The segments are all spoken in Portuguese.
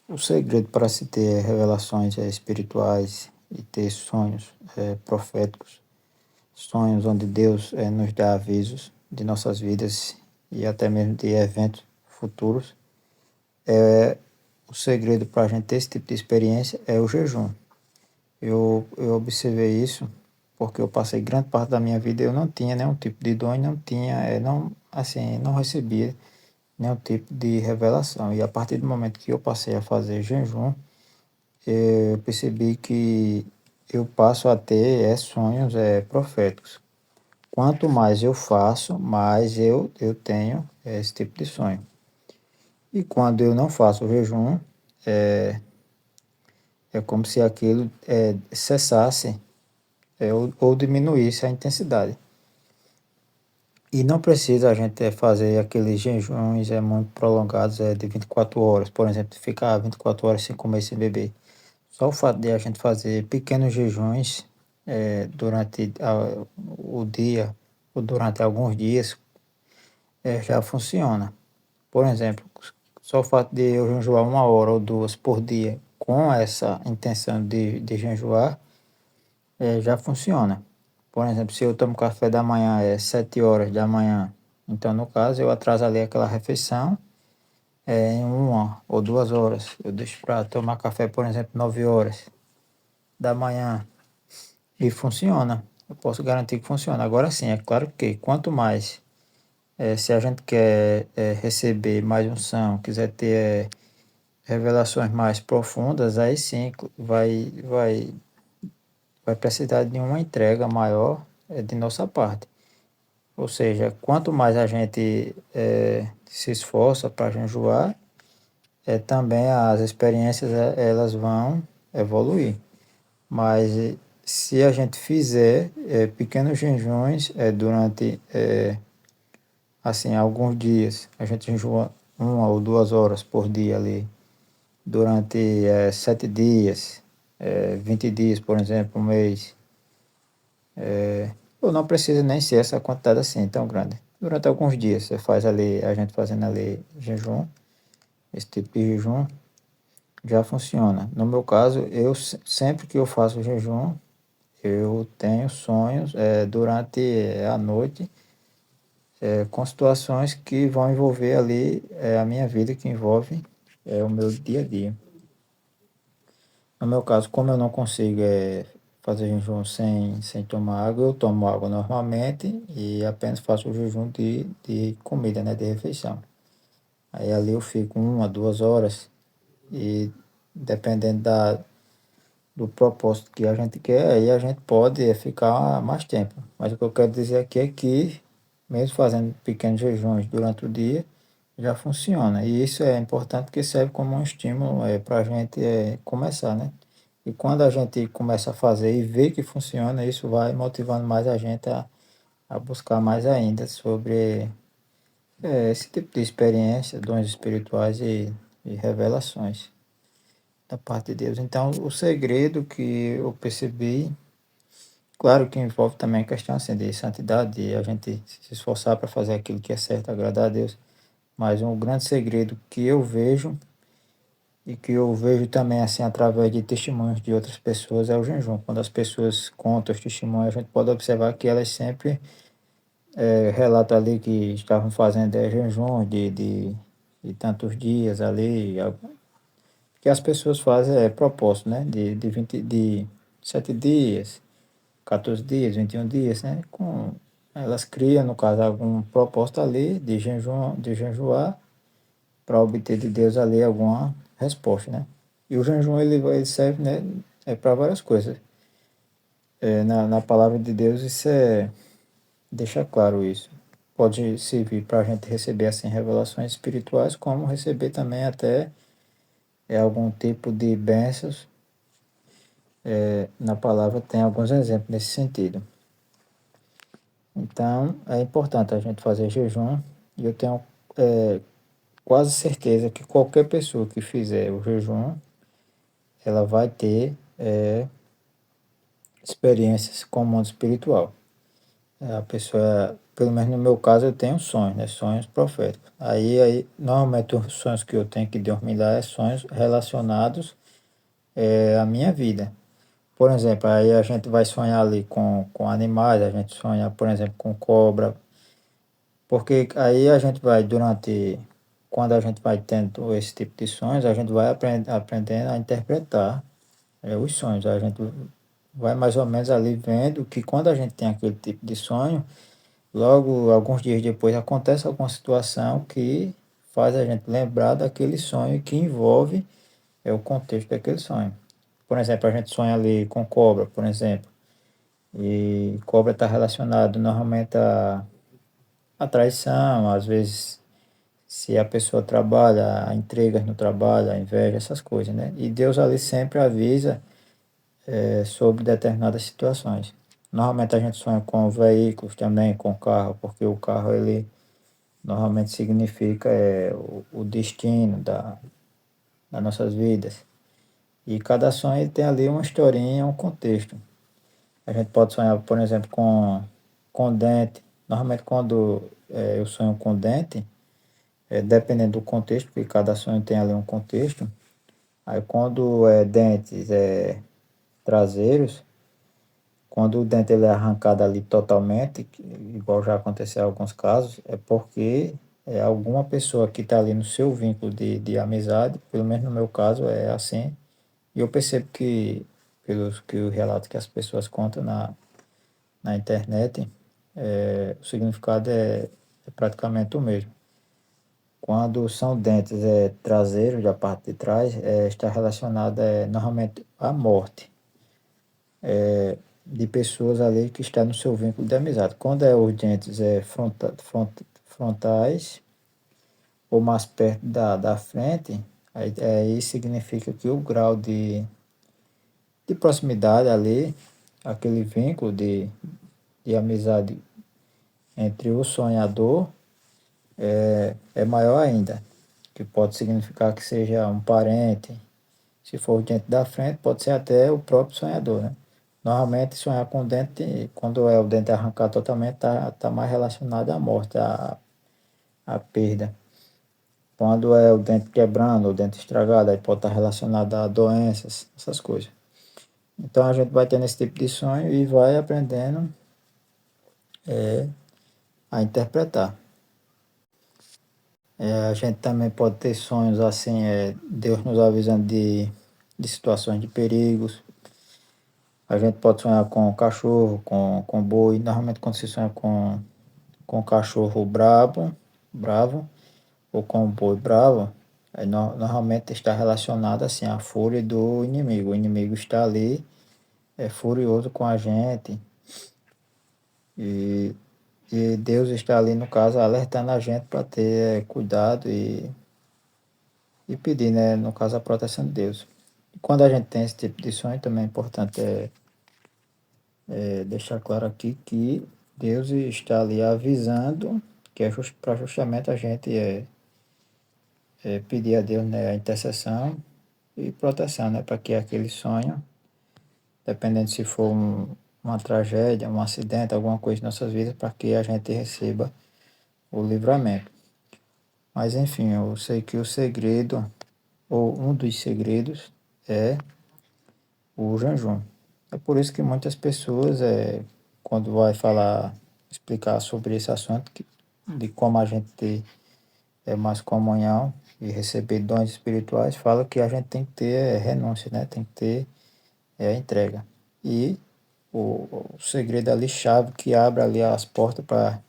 O segredo para se ter revelações espirituais e ter sonhos proféticos, sonhos onde Deus nos dá avisos de nossas vidas e até mesmo de eventos futuros, o segredo para a gente ter esse tipo de experiência é o jejum. Eu observei isso porque eu passei grande parte da minha vida, eu não tinha nenhum tipo de dom, e não tinha, não, assim, não recebia nenhum tipo de revelação. E a partir do momento que eu passei a fazer jejum, eu percebi que eu passo a ter sonhos proféticos. Quanto mais eu faço, mais eu tenho esse tipo de sonho. E quando eu não faço o jejum, é como se aquilo cessasse ou diminuísse a intensidade. E não precisa a gente fazer aqueles jejuns muito prolongados de 24 horas, por exemplo, ficar 24 horas sem comer e sem beber. Só o fato de a gente fazer pequenos jejuns durante o dia ou durante alguns dias já funciona. Por exemplo, só o fato de eu jejuar 1 hora ou 2 por dia com essa intenção de jejuar já funciona. Por exemplo, se eu tomo café da manhã 7 horas da manhã, então no caso eu atraso ali aquela refeição em 1 ou 2 horas. Eu deixo para tomar café, por exemplo, 9 horas da manhã e funciona. Eu posso garantir que funciona. Agora sim, é claro que quanto mais, se a gente quer receber mais unção, quiser ter revelações mais profundas, aí sim vai precisar de uma entrega maior de nossa parte. Ou seja, quanto mais a gente se esforça para jejuar, também as experiências elas vão evoluir. Mas se a gente fizer pequenos jejuns durante assim alguns dias, a gente jejua 1 ou 2 horas por dia ali, durante 7 dias, 20 dias, por exemplo, um mês, ou não precisa nem ser essa quantidade assim tão grande. Durante alguns dias você faz ali, a gente fazendo ali jejum, esse tipo de jejum já funciona. No meu caso, eu sempre que eu faço jejum, eu tenho sonhos durante a noite com situações que vão envolver ali a minha vida, que envolve o meu dia a dia. No meu caso, como eu não consigo fazer jejum sem tomar água, eu tomo água normalmente e apenas faço o jejum de comida, né, de refeição. Aí ali eu fico 1 a 2 horas e dependendo do propósito que a gente quer, aí a gente pode ficar mais tempo. Mas o que eu quero dizer aqui é que, mesmo fazendo pequenos jejuns durante o dia, já funciona. E isso é importante porque serve como um estímulo para a gente começar, né? E quando a gente começa a fazer e vê que funciona, isso vai motivando mais a gente a buscar mais ainda sobre esse tipo de experiência, dons espirituais e revelações da parte de Deus. Então, o segredo que eu percebi, claro que envolve também a questão assim, de santidade, de a gente se esforçar para fazer aquilo que é certo, agradar a Deus, mas um grande segredo que eu vejo e que eu vejo também assim através de testemunhos de outras pessoas é o jejum. Quando as pessoas contam os testemunhos, a gente pode observar que elas sempre relatam ali que estavam fazendo jejum de tantos dias ali, que as pessoas fazem propósito, né? De 7 dias, 14 dias, 21 dias, né? Elas criam, no caso, algum propósito ali de jejuar para obter de Deus ali alguma resposta, né? E o jejum ele serve, né, para várias coisas. Na palavra de Deus isso deixa claro isso. Pode servir para a gente receber assim revelações espirituais, como receber também até algum tipo de bênçãos. Na palavra tem alguns exemplos nesse sentido. Então é importante a gente fazer jejum e eu tenho quase certeza que qualquer pessoa que fizer o jejum, ela vai ter experiências com o mundo espiritual. A pessoa pelo menos no meu caso, eu tenho sonhos, né? Sonhos proféticos. Aí normalmente os sonhos que eu tenho que Deus me dá é sonhos relacionados à minha vida. Por exemplo, aí a gente vai sonhar ali com animais, a gente sonha, por exemplo, com cobra, porque aí a gente vai, quando a gente vai tendo esse tipo de sonhos, a gente vai aprendendo a interpretar os sonhos. A gente vai mais ou menos ali vendo que quando a gente tem aquele tipo de sonho, logo alguns dias depois acontece alguma situação que faz a gente lembrar daquele sonho e que envolve o contexto daquele sonho. Por exemplo, a gente sonha ali com cobra, por exemplo, e cobra está relacionado normalmente à traição, às vezes se a pessoa trabalha, a intrigas no trabalho, a inveja, essas coisas, né? E Deus ali sempre avisa sobre determinadas situações. Normalmente a gente sonha com veículos também, com carro, porque o carro ele normalmente significa o destino das nossas vidas. E cada sonho ele tem ali uma historinha, um contexto. A gente pode sonhar, por exemplo, com dente. Normalmente quando eu sonho com dente, dependendo do contexto, porque cada sonho tem ali um contexto. Aí quando é dentes traseiros, quando o dente ele é arrancado ali totalmente, igual já aconteceu em alguns casos, é porque alguma pessoa que está ali no seu vínculo de amizade, pelo menos no meu caso é assim, e eu percebo que, pelos que os relatos que as pessoas contam na internet, o significado é praticamente o mesmo. Quando são dentes traseiros, da parte de trás, está relacionado normalmente à morte de pessoas ali que está no seu vínculo de amizade. Quando é os dentes frontais ou mais perto da frente, aí significa que o grau de proximidade ali, aquele vínculo de amizade entre o sonhador é maior ainda, que pode significar que seja um parente. Se for o dente da frente, pode ser até o próprio sonhador, né? Normalmente, sonhar com o dente, quando é o dente arrancado totalmente, tá mais relacionado à morte, à perda. Quando é o dente quebrando, o dente estragado, aí pode estar relacionado a doenças, essas coisas. Então, a gente vai tendo esse tipo de sonho e vai aprendendo a interpretar. A gente também pode ter sonhos assim, Deus nos avisando de situações de perigos. A gente pode sonhar com cachorro, com boi. Normalmente quando se sonha com cachorro bravo, ou com boi bravo, aí normalmente está relacionado assim à fúria do inimigo. O inimigo está ali, é furioso com a gente. E, e Deus está ali, no caso, alertando a gente para ter cuidado e pedir, né, no caso, a proteção de Deus. E quando a gente tem esse tipo de sonho, também é importante deixar claro aqui que Deus está ali avisando que é para justamente a gente pedir a Deus, né, a intercessão e proteção, né, para que aquele sonho, dependendo se for uma tragédia, um acidente, alguma coisa em nossas vidas, para que a gente receba o livramento. Mas enfim, eu sei que o segredo, ou um dos segredos, é o jejum. É por isso que muitas pessoas, quando vai falar, explicar sobre esse assunto, de como a gente ter mais comunhão e receber dons espirituais, fala que a gente tem que ter renúncia, né? Tem que ter entrega. E o segredo ali, chave que abre ali as portas para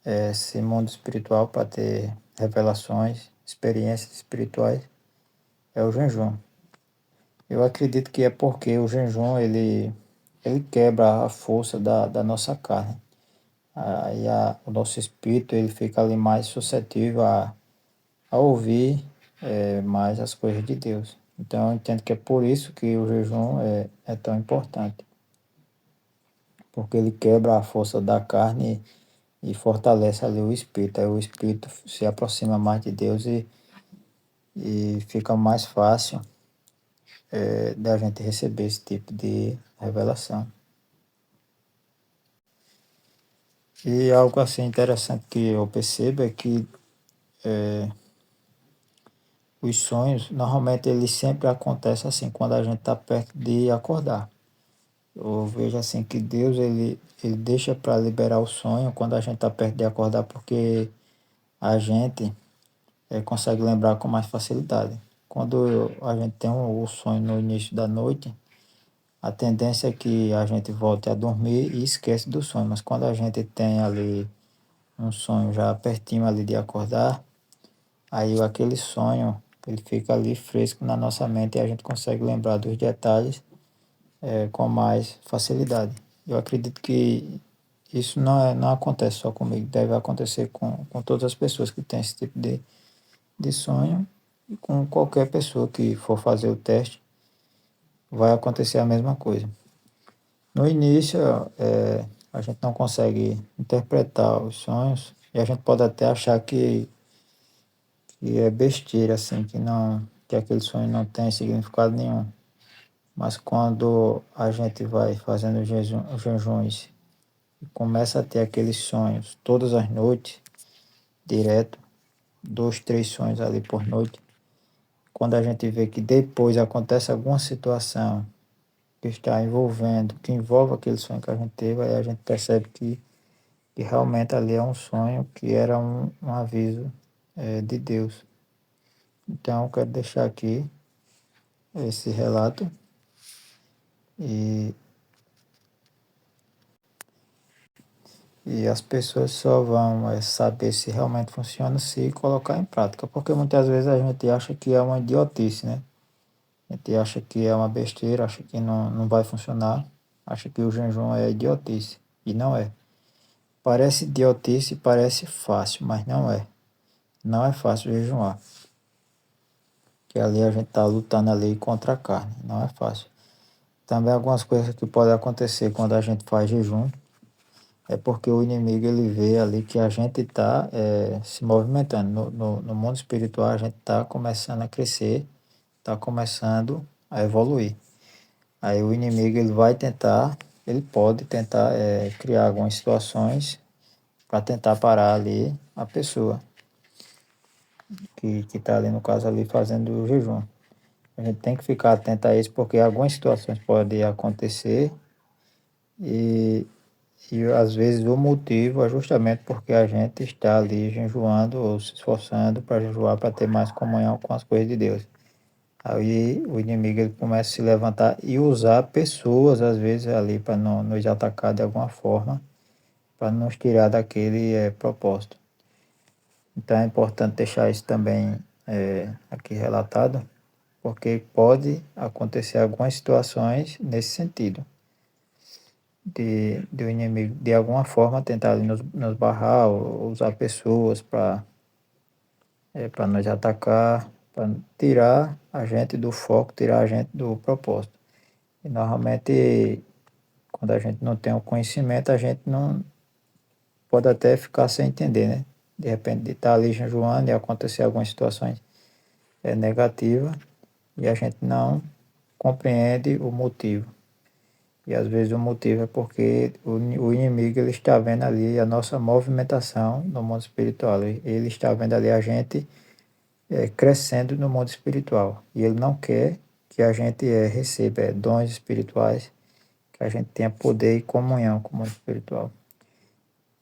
esse mundo espiritual, para ter revelações, experiências espirituais, é o jejum. Eu acredito que é porque o jejum ele quebra a força da nossa carne. Aí o nosso espírito ele fica ali mais suscetível a ouvir mais as coisas de Deus. Então eu entendo que é por isso que o jejum é tão importante. Porque ele quebra a força da carne e fortalece ali o espírito. Aí o espírito se aproxima mais de Deus e fica mais fácil da gente receber esse tipo de revelação. E algo assim interessante que eu percebo é que os sonhos, normalmente eles sempre acontecem assim, quando a gente está perto de acordar. Eu vejo assim que Deus ele deixa para liberar o sonho quando a gente está perto de acordar, porque a gente consegue lembrar com mais facilidade. Quando a gente tem o sonho no início da noite, a tendência é que a gente volte a dormir e esquece do sonho. Mas quando a gente tem ali um sonho já pertinho ali de acordar, aí aquele sonho ele fica ali fresco na nossa mente e a gente consegue lembrar dos detalhes com mais facilidade. Eu acredito que isso não acontece só comigo, deve acontecer com todas as pessoas que têm esse tipo de sonho e com qualquer pessoa que for fazer o teste, vai acontecer a mesma coisa. No início, a gente não consegue interpretar os sonhos e a gente pode até achar que é besteira, assim, que aquele sonho não tem significado nenhum. Mas quando a gente vai fazendo jejuns e começa a ter aqueles sonhos todas as noites, direto, 2, 3 sonhos ali por noite, quando a gente vê que depois acontece alguma situação que está envolvendo, que envolve aquele sonho que a gente teve, aí a gente percebe que realmente ali é um sonho, que era um aviso de Deus. Então, eu quero deixar aqui esse relato e, e as pessoas só vão saber se realmente funciona se colocar em prática, porque muitas vezes a gente acha que é uma idiotice, né? A gente acha que é uma besteira, acha que não vai funcionar, acha que o jejum é idiotice, e não é. Parece idiotice, parece fácil, mas não é. Não é fácil jejuar, que ali a gente está lutando ali contra a carne, não é fácil. Também algumas coisas que podem acontecer quando a gente faz jejum, é porque o inimigo ele vê ali que a gente está se movimentando. No mundo espiritual a gente está começando a crescer, está começando a evoluir. Aí o inimigo ele vai tentar, ele pode tentar criar algumas situações para tentar parar ali a pessoa que está ali no caso ali fazendo o jejum. A gente tem que ficar atento a isso porque algumas situações podem acontecer e, e às vezes o motivo é justamente porque a gente está ali jejuando ou se esforçando para jejuar para ter mais comunhão com as coisas de Deus. Aí o inimigo ele começa a se levantar e usar pessoas às vezes ali para nos atacar de alguma forma, para nos tirar daquele propósito. Então é importante deixar isso também aqui relatado, porque pode acontecer algumas situações nesse sentido, de o inimigo de alguma forma tentar ali nos barrar ou usar pessoas para nos atacar, para tirar a gente do foco, tirar a gente do propósito. E normalmente, quando a gente não tem o conhecimento, a gente não pode até ficar sem entender, né? De repente, de estar ali jejuando e acontecer algumas situações negativas e a gente não compreende o motivo. E às vezes o motivo é porque o inimigo ele está vendo ali a nossa movimentação no mundo espiritual. Ele está vendo ali a gente crescendo no mundo espiritual. E ele não quer que a gente receba dons espirituais, que a gente tenha poder e comunhão com o mundo espiritual.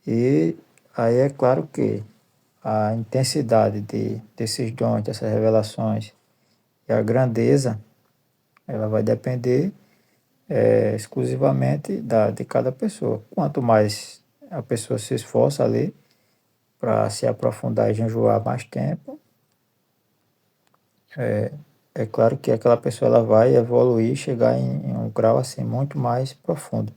E aí é claro que a intensidade desses dons, dessas revelações e a grandeza, ela vai depender exclusivamente de cada pessoa. Quanto mais a pessoa se esforça ali para se aprofundar e jejuar mais tempo, é claro que aquela pessoa ela vai evoluir, chegar em um grau assim muito mais profundo.